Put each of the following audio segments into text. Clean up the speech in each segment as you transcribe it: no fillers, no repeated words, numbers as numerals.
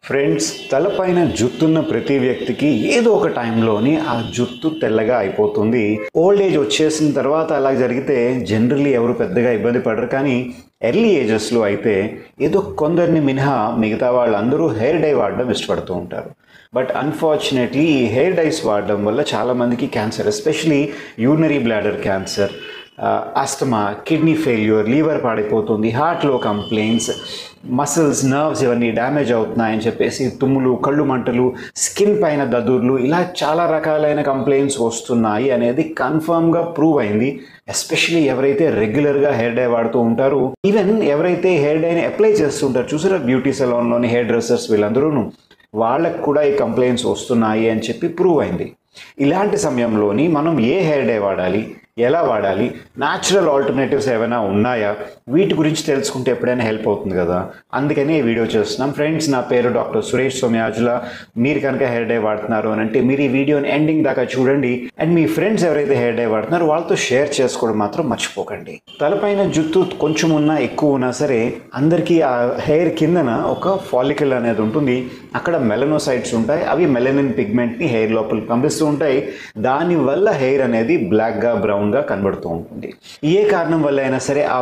Friends, తలపైన జుట్టున్న ప్రతి వ్యక్తికి ఏదో ఒక టైంలోని ఆ జుట్టు తెల్లగా అయిపోతుంది. ఓల్డ్ ఏజ్ వచ్చేసిన తర్వాత అలా జరిగితే జనరల్లీ ఎవరు పెద్దగా ఇబ్బంది పడరు. కానీ ఎర్లీ ఏజెస్లో అయితే ఏదో కొందరిని మినహా మిగతా వాళ్ళందరూ హెయిర్ డై వాడడం ఇష్టపడుతూ ఉంటారు. బట్ అన్ఫార్చునేట్లీ ఈ హెయిర్ డైస్ వాడడం వల్ల చాలామందికి cancer, especially urinary bladder cancer, asthma, kidney failure, liver పాడైపోతుంది, హార్ట్లో కంప్లైంట్స్, మసిల్స్, నర్వ్స్ ఇవన్నీ డ్యామేజ్ అవుతున్నాయని చెప్పేసి తుమ్ములు, కళ్ళు మంటలు, స్కిన్ పైన దద్దుర్లు, ఇలా చాలా రకాలైన కంప్లైంట్స్ వస్తున్నాయి అనేది కన్ఫర్మ్గా ప్రూవ్ అయింది. ఎస్పెషలీ ఎవరైతే రెగ్యులర్గా హెయిర్ డై వాడుతూ ఉంటారో, ఈవెన్ ఎవరైతే హెయిర్ డైని అప్లై చేస్తుంటారు చూసారా, బ్యూటీ సలూన్లోని హెయిర్ డ్రెస్సర్స్ వీళ్ళందరూ, వాళ్ళకు కూడా ఈ కంప్లైంట్స్ వస్తున్నాయి అని చెప్పి ప్రూవ్ అయింది. ఇలాంటి సమయంలోని మనం ఏ హెయిర్ డై వాడాలి, ఎలా వాడాలి, న్యాచురల్ ఆల్టర్నేటివ్స్ ఏమైనా ఉన్నాయా, వీటి గురించి తెలుసుకుంటే ఎప్పుడైనా హెల్ప్ అవుతుంది కదా. అందుకని ఈ వీడియో చేస్తున్నాం. ఫ్రెండ్స్, నా పేరు డాక్టర్ సురేష్ సోమయాజుల. మీరు కనుక హెయిర్ డై వాడుతున్నారు అని అంటే మీరు ఈ వీడియోని ఎండింగ్ దాకా చూడండి. అండ్ మీ ఫ్రెండ్స్ ఎవరైతే హెయిర్ డై వాడుతున్నారో వాళ్ళతో షేర్ చేసుకోవడం మాత్రం మర్చిపోకండి. తలపైన జుట్టు కొంచెం ఉన్నా ఎక్కువ ఉన్నా సరే అందరికీ ఆ హెయిర్ కిందన ఒక ఫాలికల్ అనేది ఉంటుంది. అక్కడ మెలనోసైట్స్ ఉంటాయి. అవి మెలనిన్ పిగ్మెంట్ని హెయిర్ లోపలికి పంపిస్తూ ఉంటాయి. దానివల్ల హెయిర్ అనేది బ్లాక్గా, బ్రౌన్గా కనబడుతూ ఉంటుంది. ఏ కారణం వల్ల అయినా సరే ఆ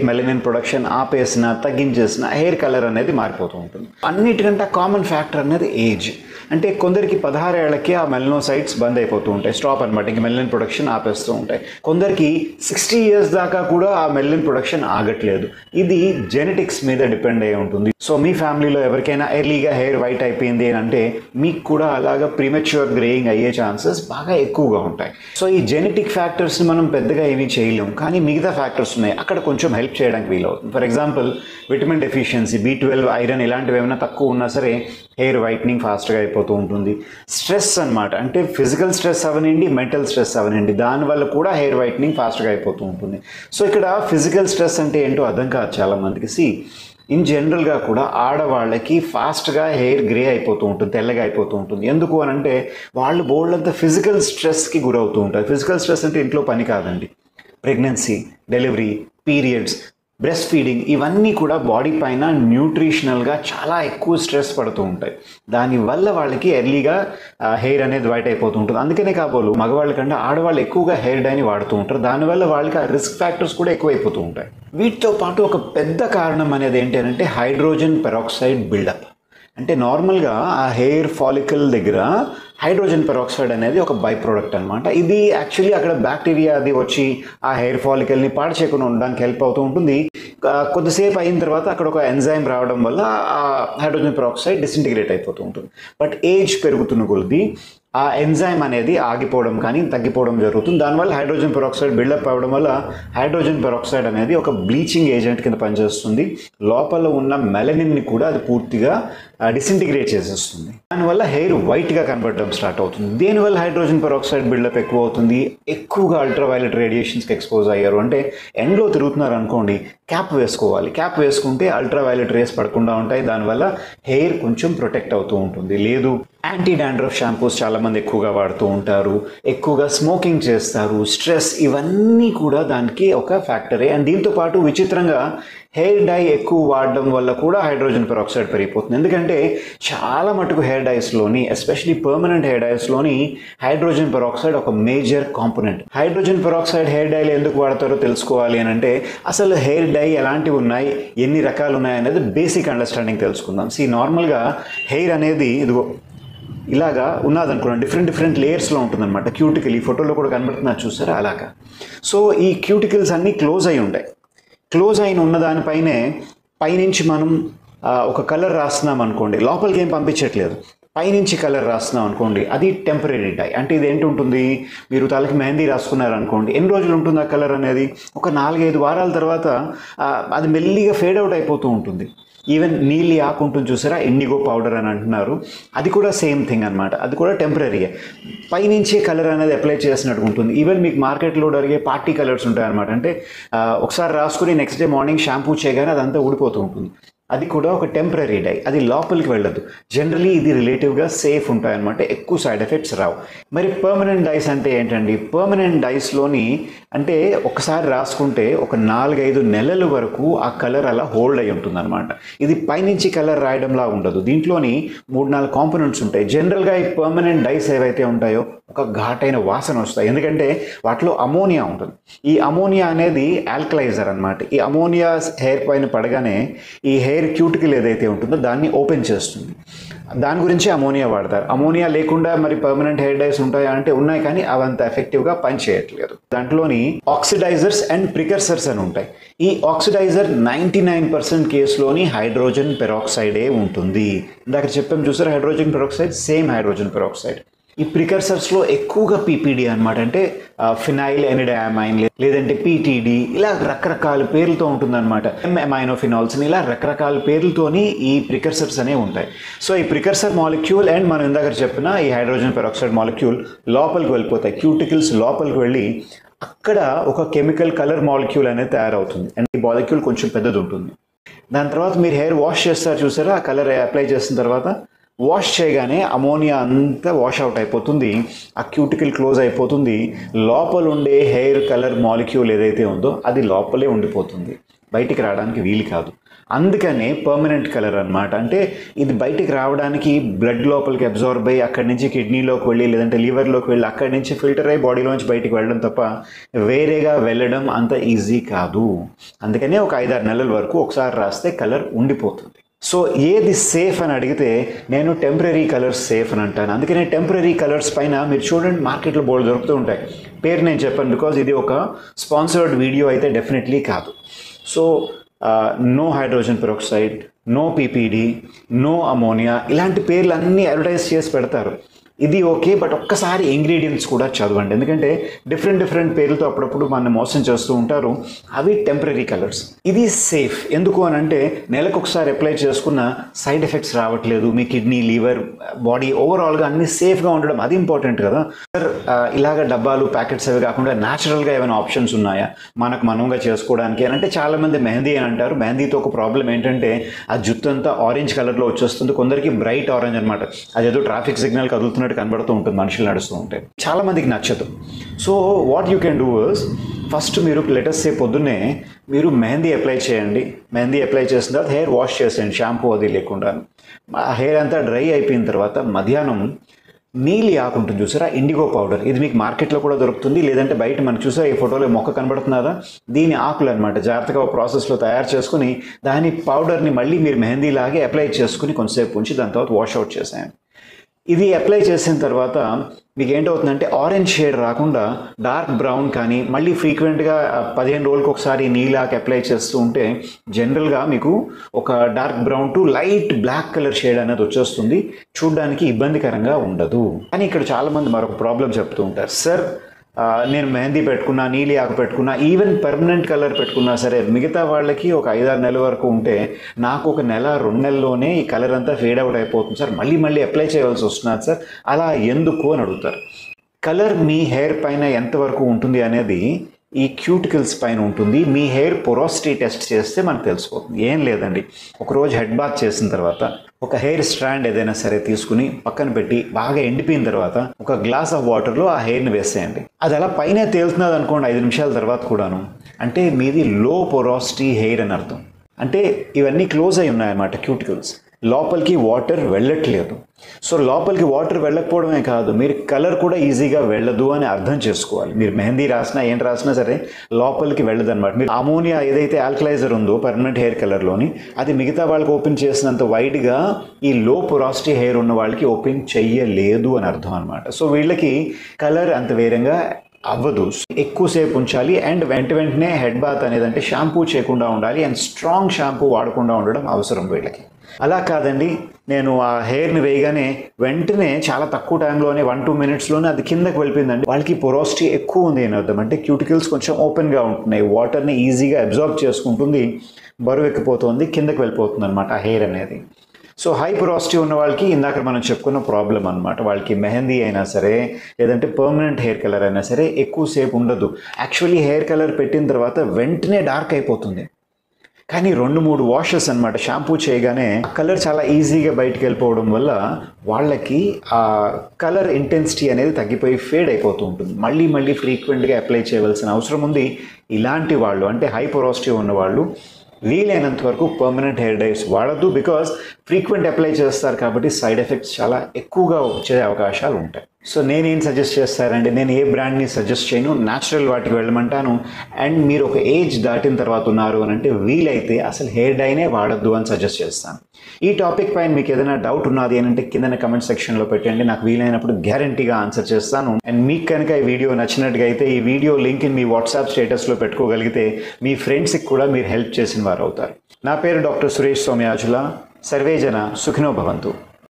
మెలనిన్ ప్రొడక్షన్ ఆపేసిన, తగ్గించేసిన హెయిర్ కలర్ అనేది మారిపోతూ ఉంటుంది. అన్నిటికంటే కామన్ ఫ్యాక్టర్ అనేది ఏజ్. అంటే కొందరికి 16 ఏళ్లకి ఆ మెలనోసైట్స్ బంద్ అయిపోతూ ఉంటాయి, స్టాప్ అనమాట, ఇంక మెలనిన్ ప్రొడక్షన్ ఆపేస్తూ ఉంటాయి. కొందరికి 60 ఇయర్స్ దాకా కూడా ఆ మెలనిన్ ప్రొడక్షన్ ఆగట్లేదు. ఇది జెనెటిక్స్ మీద డిపెండ్ అయి ఉంటుంది. సో మీ ఫ్యామిలీలో ఎవరికైనా ఎర్లీగా హెయిర్ వైట్ అయిపోయింది అని అంటే మీకు కూడా అలాగా ప్రీమెచ్యూర్ గ్రేయింగ్ అయ్యే ఛాన్సెస్ బాగా ఎక్కువగా ఉంటాయి. సో ఈ జెనెటిక్ ఫ్యాక్టర్స్ని మనం పెద్దగా ఏమీ చేయలేము, కానీ మిగతా ఫ్యాక్టర్స్ ఉన్నాయి, అక్కడ కొంచెం హెల్ప్ చేయడానికి వీలవుతుంది. For example vitamin deficiency, B12, iron ఇలాంటివి ఏమైనా తక్కువ ఉన్నా సరే హెయిర్ వైట్నింగ్ ఫాస్ట్గా అయిపోతూ ఉంటుంది. స్ట్రెస్ అనమాట, అంటే ఫిజికల్ స్ట్రెస్ అవనండి, మెంటల్ స్ట్రెస్ అవనండి, దానివల్ల కూడా హెయిర్ వైట్నింగ్ ఫాస్ట్గా అయిపోతూ ఉంటుంది. సో ఇక్కడ ఫిజికల్ స్ట్రెస్ అంటే ఏంటో అర్థం కాదు చాలామందికి. ఇన్ జనరల్గా కూడా ఆడవాళ్ళకి ఫాస్ట్గా హెయిర్ గ్రే అయిపోతూ ఉంటుంది, తెల్లగా అయిపోతూ ఉంటుంది. ఎందుకు అని అంటే వాళ్ళు బోల్డంతా ఫిజికల్ స్ట్రెస్కి గురవుతూ ఉంటారు. ఫిజికల్ స్ట్రెస్ అంటే ఇంట్లో పని కాదండి, pregnancy, delivery, periods, breast feeding, ఇవన్నీ కూడా బాడీ పైన న్యూట్రిషనల్గా చాలా ఎక్కువ స్ట్రెస్ పడుతూ ఉంటాయి. దానివల్ల వాళ్ళకి ఎర్లీగా హెయిర్ అనేది వైట్ అయిపోతూ ఉంటుంది. అందుకనే కాబోలు మగవాళ్ళ కంటే ఆడవాళ్ళు ఎక్కువగా హెయిర్ డైని వాడుతూ ఉంటారు. దానివల్ల వాళ్ళకి ఆ రిస్క్ ఫ్యాక్టర్స్ కూడా ఎక్కువైపోతూ ఉంటాయి. వీటితో పాటు ఒక పెద్ద కారణం అనేది ఏంటి అంటే హైడ్రోజన్ పెరాక్సైడ్ బిల్డప్. అంటే నార్మల్గా ఆ హెయిర్ ఫాలికల్ దగ్గర హైడ్రోజన్ పెరాక్సైడ్ అనేది ఒక బై ప్రోడక్ట్ అనమాట. ఇది యాక్చువల్లీ అక్కడ బ్యాక్టీరియా అది వచ్చి ఆ హెయిర్ ఫాలికల్ని పాడు చేయకుండా ఉండడానికి హెల్ప్ అవుతూ ఉంటుంది. కొద్దిసేపు అయిన తర్వాత అక్కడ ఒక ఎంజైమ్ రావడం వల్ల ఆ హైడ్రోజన్ పెరాక్సైడ్ డిసింటిగ్రేట్ అయిపోతూ ఉంటుంది. బట్ ఏజ్ పెరుగుతున్న కొద్దీ ఆ ఎంజైమ్ అనేది ఆగిపోవడం కానీ తగ్గిపోవడం జరుగుతుంది. దానివల్ల హైడ్రోజన్ పెరాక్సైడ్ బిల్డప్ అవ్వడం వల్ల హైడ్రోజన్ పెరాక్సైడ్ అనేది ఒక బ్లీచింగ్ ఏజెంట్ కింద పనిచేస్తుంది. లోపల ఉన్న మెలనిన్ని కూడా అది పూర్తిగా డిసింటిగ్రేట్ చేసేస్తుంది. దానివల్ల హెయిర్ వైట్గా కనబడడం స్టార్ట్ అవుతుంది. దీనివల్ల హైడ్రోజన్ పెరాక్సైడ్ బిల్డప్ ఎక్కువ అవుతుంది. ఎక్కువగా అల్ట్రావైలెట్ రేడియేషన్స్కి ఎక్స్పోజ్ అయ్యారు అంటే ఎండ్లో తిరుగుతున్నారు అనుకోండి, క్యాప్ వేసుకోవాలి. క్యాప్ వేసుకుంటే అల్ట్రావైలెట్ రేస్ పడకుండా ఉంటాయి. దానివల్ల హెయిర్ కొంచెం ప్రొటెక్ట్ అవుతూ ఉంటుంది. లేదు, యాంటీ డాండ్రఫ్ షాంపూస్ చాలామంది ఎక్కువగా వాడుతూ ఉంటారు, ఎక్కువగా స్మోకింగ్ చేస్తారు, స్ట్రెస్, ఇవన్నీ కూడా దానికి ఒక ఫ్యాక్టరే. అండ్ దీంతోపాటు విచిత్రంగా హెయిర్ డై ఎక్కువ వాడడం వల్ల కూడా హైడ్రోజన్ పెరాక్సైడ్ పెరిగిపోతుంది. ఎందుకంటే చాలా మటుకు హెయిర్ డైస్లోని, ఎస్పెషలీ పర్మనెంట్ హెయిర్ డైస్లోని హైడ్రోజన్ పెరాక్సైడ్ ఒక major component. Hydrogen peroxide hair డైలు ఎందుకు వాడతారో తెలుసుకోవాలి అని అంటే అసలు హెయిర్ డై ఎలాంటివి ఉన్నాయి, ఎన్ని రకాలు ఉన్నాయి అనేది బేసిక్ అండర్స్టాండింగ్ తెలుసుకుందాం. నార్మల్గా హెయిర్ అనేది ఇదిగో ఇలాగా ఉన్నదనుకోండి, డిఫరెంట్ లేయర్స్లో ఉంటుందన్నమాట. క్యూటికల్, ఈ ఫోటోలో కూడా కనబడుతున్నారు చూసారా, అలాగా. సో ఈ క్యూటికల్స్ అన్నీ క్లోజ్ అయి ఉంటాయి. క్లోజ్ అయిన ఉన్నదానిపైనే పైనుంచి మనం ఒక కలర్ రాస్తున్నాం అనుకోండి, లోపలికి ఏం పంపించట్లేదు, పైనుంచి కలర్ రాస్తున్నాం అనుకోండి, అది టెంపరీ డై. అంటే ఇది ఏంటి ఉంటుంది, మీరు తలకి మెహందీ రాసుకున్నారనుకోండి, ఎన్ని రోజులు ఉంటుంది ఆ కలర్ అనేది, ఒక 4-5 వారాల తర్వాత అది మెల్లిగా ఫేడ్ అవుట్ అయిపోతూ ఉంటుంది. ఈవెన్ నీలి ఆకు ఉంటుంది చూసారా, ఇండిగో పౌడర్ అని అంటున్నారు, అది కూడా సేమ్ థింగ్ అనమాట. అది కూడా టెంపరీగా పైనుంచే కలర్ అనేది అప్లై చేసినట్టు ఉంటుంది. ఈవెన్ మీకు మార్కెట్లో దొరికే పార్టీ కలర్స్ ఉంటాయన్నమాట. అంటే ఒకసారి రాసుకుని నెక్స్ట్ డే మార్నింగ్ షాంపూ చేయగానే అదంతా ఊడిపోతూ ఉంటుంది. అది కూడా ఒక టెంపరీ డై, అది లోపలికి వెళ్ళదు. జనరలీ ఇది రిలేటివ్గా సేఫ్ ఉంటాయన్నమాట, ఎక్కువ సైడ్ ఎఫెక్ట్స్ రావు. మరి పర్మనెంట్ డైస్ అంటే ఏంటండి? పర్మనెంట్ డైస్లోని అంటే ఒకసారి రాసుకుంటే ఒక 4-5 నెలల వరకు ఆ కలర్ అలా హోల్డ్ అయి ఉంటుందన్నమాట. ఇది పైనుంచి కలర్ రాయడంలా ఉండదు, దీంట్లోని 3-4 కాంపోనెంట్స్ ఉంటాయి. జనరల్గా ఈ పర్మనెంట్ డైస్ ఏవైతే ఉంటాయో ఒక ఘాటైన వాసన వస్తాయి, ఎందుకంటే వాటిలో అమోనియా ఉంటుంది. ఈ అమోనియా అనేది ఆల్కలైజర్ అనమాట. ఈ అమోనియా హెయిర్ పైన పడగానే ఈ హెయిర్ క్యూటికల్ ఏదైతే ఉంటుందో దాన్ని ఓపెన్ చేస్తుంది. దాని గురించి అమోనియా వాడతారు. అమోనియా లేకుండా మరి పర్మనెంట్ హెయిర్ డైస్ ఉంటాయా అంటే ఉన్నాయి, కానీ అవంత ఎఫెక్టివ్గా పనిచేయట్లేదు. దాంట్లోని ఆక్సిడైజర్స్ అండ్ ప్రికర్సర్స్ అని ఉంటాయి. ఈ ఆక్సిడైజర్ 99% కేసులోని హైడ్రోజన్ పెరాక్సైడే ఉంటుంది. ఇందాక చెప్పాం చూసారు, hydrogen peroxide, same hydrogen peroxide. ఈ ప్రికర్సర్స్లో ఎక్కువగా పీపీడీ అనమాట, అంటే ఫినైల్ ఎనిడయామైన్ లేదంటే పీటీడీ, ఇలా రకరకాల పేర్లతో ఉంటుందన్నమాట. అమైనోఫినాల్స్, ఇలా రకరకాల పేర్లతోని ఈ ప్రికర్సర్స్ అనేవి ఉంటాయి. సో ఈ ప్రికర్సర్ మాలిక్యూల్ అండ్ మనం ఇందాక చెప్పిన ఈ హైడ్రోజన్ పెరాక్సైడ్ మాలిక్యూల్ లోపలికి వెళ్ళిపోతాయి. క్యూటికల్స్ లోపలికి వెళ్ళి అక్కడ ఒక కెమికల్ కలర్ మాలిక్యూల్ అనేది తయారవుతుంది, అండ్ ఈ మాలిక్యూల్ కొంచెం పెద్దది ఉంటుంది. దాని తర్వాత మీరు హెయిర్ వాష్ చేస్తారు చూసారా, ఆ కలర్ అప్లై చేసిన తర్వాత వాష్ చేయగానే అమోనియా అంతా వాష్ అవుట్ అయిపోతుంది, ఆ క్యూటికల్ క్లోజ్ అయిపోతుంది. లోపల ఉండే హెయిర్ కలర్ మాలిక్యూల్ ఏదైతే ఉందో అది లోపలే ఉండిపోతుంది, బయటికి రావడానికి వీలు కాదు. అందుకనే పర్మనెంట్ కలర్ అనమాట. అంటే ఇది బయటికి రావడానికి బ్లడ్ లోపలికి అబ్జార్బ్ అయ్యి అక్కడి నుంచి కిడ్నీలోకి వెళ్ళి లేదంటే లివర్లోకి వెళ్ళి అక్కడి నుంచి ఫిల్టర్ అయ్యి బాడీలోంచి బయటికి వెళ్ళడం తప్ప వేరేగా వెళ్ళడం అంత ఈజీ కాదు. అందుకనే ఒక 5-6 నెలల వరకు ఒకసారి రాస్తే కలర్ ఉండిపోతుంది. సో ఏది సేఫ్ అని అడిగితే నేను టెంపరీ కలర్స్ సేఫ్ అని అంటాను. అందుకనే టెంపరీ కలర్స్ పైన మీరు చూడండి, మార్కెట్లో బోర్డు దొరుకుతూ ఉంటాయి. పేరు నేను చెప్పాను బికాజ్ ఇది ఒక స్పాన్సర్డ్ వీడియో అయితే డెఫినెట్లీ కాదు. So no hydrogen peroxide, no PPD, no ammonia, ఇలాంటి పేర్లు అన్నీ అడ్వర్టైజ్ చేసి పెడతారు. ఇది ఓకే, బట్ ఒక్కసారి ఇంగ్రీడియంట్స్ కూడా చదవండి, ఎందుకంటే డిఫరెంట్ పేర్లతో అప్పుడప్పుడు మన మోసం చేస్తూ ఉంటారు. అవి టెంపరీ కలర్స్. ఇది సేఫ్ ఎందుకు అని అంటే నెలకు ఒకసారి అప్లై చేసుకున్న సైడ్ ఎఫెక్ట్స్ రావట్లేదు, మీ కిడ్నీ, లివర్, బాడీ ఓవరాల్గా అన్ని సేఫ్గా ఉండడం, అది ఇంపార్టెంట్ కదా. సార్ ఇలాగ డబ్బాలు ప్యాకెట్స్ అవి కాకుండా న్యాచురల్గా ఏమైనా ఆప్షన్స్ ఉన్నాయా మనకు మనంగా చేసుకోవడానికి అని అంటే చాలామంది మెహందీ అని అంటారు. మెహందీతో ఒక ప్రాబ్లం ఏంటంటే ఆ జుట్టు అంతా ఆరెంజ్ కలర్లో వచ్చేస్తుంది, కొందరికి బ్రైట్ ఆరెంజ్ అనమాట, అదేదో ట్రాఫిక్ సిగ్నల్ కదులుతున్నట్టు కనబడుతూ ఉంటుంది, మనుషులు నడుస్తూ ఉంటాయి, చాలా మందికి నచ్చదు. So what you can do is, first మీరు లెటస్ సే పొద్దున్నే మీరు మెహందీ అప్లై చేయండి. మెహందీ అప్లై చేసిన తర్వాత హెయిర్ వాష్ చేసేయండి, షాంపూ అది లేకుండా. ఆ హెయిర్ అంతా డ్రై అయిపోయిన తర్వాత మధ్యాహ్నం నీలి ఆకు ఉంటుంది చూసారా, ఇండిగో పౌడర్, ఇది మీకు మార్కెట్లో కూడా దొరుకుతుంది, లేదంటే బయట మనకు చూసారా ఈ ఫోటోలో మొక్క కనబడుతున్నదా, దీని ఆకులు అనమాట. జాగ్రత్తగా ఒక ప్రాసెస్లో తయారు చేసుకుని దాని పౌడర్ని మళ్ళీ మీరు మెహందీ లాగే అప్లై చేసుకుని కొంతసేపు ఉంచి దాని తర్వాత వాష్ అవుట్ చేసేయండి. ఇది అప్లై చేసిన తర్వాత మీకు ఏంటవుతుందంటే ఆరెంజ్ షేడ్ రాకుండా డార్క్ బ్రౌన్, కానీ మళ్ళీ ఫ్రీక్వెంట్గా 15 రోజులకు ఒకసారి నీలాకి అప్లై చేస్తూ ఉంటే జనరల్గా మీకు ఒక dark brown to light black colour shade అనేది వచ్చేస్తుంది, చూడడానికి ఇబ్బందికరంగా ఉండదు. కానీ ఇక్కడ చాలామంది మరొక ప్రాబ్లం చెప్తూ ఉంటారు, సార్ నేను మెహందీ పెట్టుకున్నా, నీలి ఆకు పెట్టుకున్నా, ఈవెన్ పర్మనెంట్ కలర్ పెట్టుకున్నా సరే మిగతా వాళ్ళకి ఒక 5-6 నెలల వరకు ఉంటే నాకు ఒక 1-2 నెలల్లోనే ఈ కలర్ అంతా ఫేడ్ అవుట్ అయిపోతుంది సార్, మళ్ళీ అప్లై చేయవలసి వస్తున్నారు సార్, అలా ఎందుకు అని అడుగుతారు. కలర్ మీ హెయిర్ పైన ఎంతవరకు ఉంటుంది అనేది ఈ క్యూటికల్స్ పైన ఉంటుంది. మీ హెయిర్ పొరాసిటీ టెస్ట్ చేస్తే మనకు తెలిసిపోతుంది. ఏం లేదండి, ఒకరోజు హెడ్ బాత్ చేసిన తర్వాత ఒక హెయిర్ స్ట్రాండ్ ఏదైనా సరే తీసుకుని పక్కన పెట్టి బాగా ఎండిపోయిన తర్వాత ఒక గ్లాస్ ఆఫ్ వాటర్లో ఆ హెయిర్ని వేసేయండి. అది అలా పైన తేలుతున్నది అనుకోండి 5 నిమిషాల తర్వాత కూడాను, అంటే మీది లో పొరాసిటీ హెయిర్ అని అర్థం. అంటే ఇవన్నీ క్లోజ్ అయి ఉన్నాయన్నమాట క్యూటికల్స్, లోపలికి వాటర్ వెళ్ళట్లేదు. సో లోపలికి వాటర్ వెళ్ళకపోవడమే కాదు, మీరు కలర్ కూడా ఈజీగా వెళ్ళదు అని అర్థం చేసుకోవాలి. మీరు మెహందీ రాసినా ఏం రాసినా సరే లోపలికి వెళ్ళదు అనమాట. మీరు అమోనియా ఏదైతే ఆల్కలైజర్ ఉందో పర్మనెంట్ హెయిర్ కలర్లోని, అది మిగతా వాళ్ళకి ఓపెన్ చేసినంత వైడ్గా ఈ లో పొరాసిటీ హెయిర్ ఉన్న వాళ్ళకి ఓపెన్ చెయ్యలేదు అని అర్థం అనమాట. సో వీళ్ళకి కలర్ అంత వేరంగా అవ్వదు, ఎక్కువసేపు ఉంచాలి. అండ్ వెంటనే హెడ్ బాత్ అనేది అంటే షాంపూ చేయకుండా ఉండాలి, అండ్ స్ట్రాంగ్ షాంపూ వాడకుండా ఉండడం అవసరం వీళ్ళకి. అలా కాదండి, నేను ఆ హెయిర్ని వేయగానే వెంటనే చాలా తక్కువ టైంలోనే 1-2 మినిట్స్లోనే అది కిందకి వెళ్ళిపోయిందండి, వాళ్ళకి పొరాసిటీ ఎక్కువ ఉంది అని అర్థం. అంటే క్యూటికల్స్ కొంచెం ఓపెన్గా ఉంటున్నాయి, వాటర్ని ఈజీగా అబ్జార్బ్ చేసుకుంటుంది, బరువు ఎక్కిపోతుంది, కిందకి వెళ్ళిపోతుంది అనమాట ఆ హెయిర్ అనేది. సో హై పొరాసిటీ ఉన్న వాళ్ళకి ఇందాక మనం చెప్పుకున్న ప్రాబ్లం అనమాట, వాళ్ళకి మెహందీ అయినా సరే లేదంటే పర్మనెంట్ హెయిర్ కలర్ అయినా సరే ఎక్కువసేపు ఉండదు. యాక్చువల్లీ హెయిర్ కలర్ పెట్టిన తర్వాత వెంటనే డార్క్ అయిపోతుంది, కానీ 2-3 వాషెస్ అనమాట షాంపూ చేయగానే కలర్ చాలా ఈజీగా బయటికి వెళ్ళిపోవడం వల్ల వాళ్ళకి ఆ కలర్ ఇంటెన్సిటీ అనేది తగ్గిపోయి ఫేడ్ అయిపోతూ ఉంటుంది. మళ్ళీ ఫ్రీక్వెంట్గా అప్లై చేయవలసిన అవసరం ఉంది. ఇలాంటి వాళ్ళు అంటే హై పోరోసిటీ ఉన్నవాళ్ళు వీలైనంత వరకు పర్మనెంట్ హెయిర్ డైస్ వాడద్దు. బికాస్ ఫ్రీక్వెంట్ అప్లై చేస్తారు కాబట్టి సైడ్ ఎఫెక్ట్స్ చాలా ఎక్కువగా వచ్చే అవకాశాలు ఉంటాయి. సో నేనేం సజెస్ట్ చేస్తారంటే, నేను ఏ బ్రాండ్ని సజెస్ట్ చేయను, న్యాచురల్ వాటికి వెళ్ళమంటాను. అండ్ మీరు ఒక ఏజ్ దాటిన తర్వాత ఉన్నారు అని అంటే వీలైతే అసలు హెయిర్ డైనే వాడద్దు అని సజెస్ట్ చేస్తాను. ఈ టాపిక్ పైన మీకు ఏదైనా డౌట్ ఉన్నది అని అంటే కింద కమెంట్ సెక్షన్లో పెట్టండి. నాకు వీలైనప్పుడు గ్యారంటీగా ఆన్సర్ చేస్తాను. అండ్ మీకు కనుక ఈ వీడియో నచ్చినట్టుగా అయితే ఈ వీడియో లింక్ని మీ వాట్సాప్ స్టేటస్లో పెట్టుకోగలిగితే మీ ఫ్రెండ్స్కి కూడా మీరు హెల్ప్ చేసిన వారు అవుతారు. నా పేరు డాక్టర్ సురేష్ సోమయాజుల. సర్వే జన సుఖినో భవంతు.